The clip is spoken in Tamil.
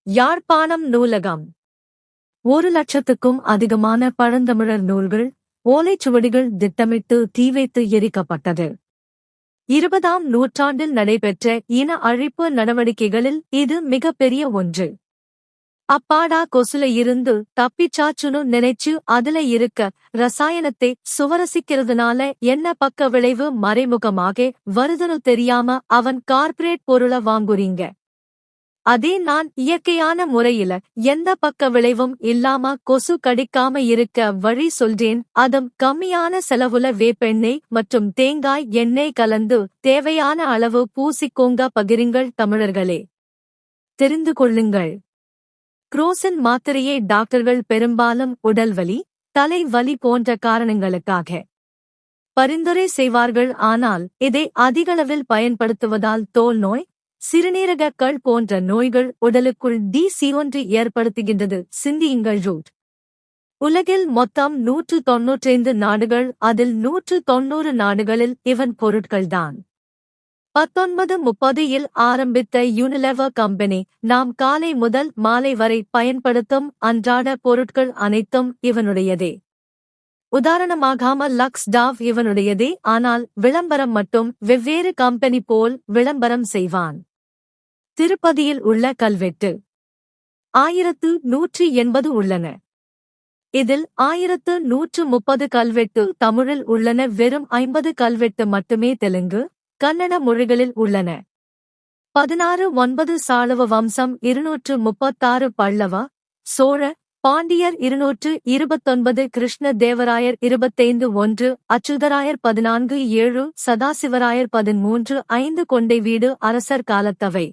யாழ்ப்பாணம் நூலகம் 1,00,000க்கும் அதிகமான பழந்தமிழர் நூல்கள், ஓலைச்சுவடிகள் திட்டமிட்டு தீவைத்து எரிக்கப்பட்டது. 20ஆம் நூற்றாண்டில் நடைபெற்ற இன அழிப்பு நடவடிக்கைகளில் இது மிகப்பெரிய ஒன்று. அப்பாடா கொசுல இருந்து தப்பிச்சாச்சுன்னு நினைச்சு அதுல இருக்க ரசாயனத்தை சுவரசிக்கிறதுனால என்ன பக்க விளைவு மறைமுகமாக வருதுன்னு தெரியாம அவன் கார்ப்பரேட் பொருள வாங்குறீங்க. அதே நான் இயற்கையான முறையில எந்த பக்க விளைவும் இல்லாம கொசு கடிக்காம இருக்க வழி சொல்றேன். அதும் கம்மியான செலவுல வேப்பெண்ணெய் மற்றும் தேங்காய் எண்ணெய் கலந்து தேவையான அளவு பூசிக்கோங்க. பகிருங்கள் தமிழர்களே, தெரிந்து கொள்ளுங்கள். குரோசின் மாத்திரையை டாக்டர்கள் பெரும்பாலும் உடல்வலி, தலை வலி போன்ற காரணங்களுக்காக பரிந்துரை செய்வார்கள். ஆனால் இதை அதிகளவில் பயன்படுத்துவதால் தோல் நோய், சிறுநீரக கல் போன்ற நோய்கள் உடலுக்குள் DC1 ஏற்படுத்துகின்றது. சிந்தியுங்கள். உலகில் மொத்தம் 195 நாடுகள், அதில் 190 நாடுகளில் இவன் பொருட்கள்தான். 1930 இல் ஆரம்பித்த யூனிலெவர் கம்பெனி நாம் காலை முதல் மாலை வரை பயன்படுத்தும் அன்றாட பொருட்கள் அனைத்தும் இவனுடையதே. உதாரணமாகாம லக்ஸ் டாவ் இவனுடையதே. ஆனால் விளம்பரம் மட்டும் வெவ்வேறு கம்பெனி போல் விளம்பரம் செய்வான். திருப்பதியில் உள்ள கல்வெட்டு 1180 உள்ளன. இதில் 1130 கல்வெட்டு தமிழில் உள்ளன. வெறும் 50 கல்வெட்டு மட்டுமே தெலுங்கு, கன்னட மொழிகளில் உள்ளன. 16 சாளுவ வம்சம் 236, பல்லவ, சோழ, பாண்டியர் 229, கிருஷ்ண தேவராயர் 25, அச்சுதராயர் 14, 7, சதாசிவராயர் 13, 5 கொண்டை வீடு அரசர் காலத்தவை.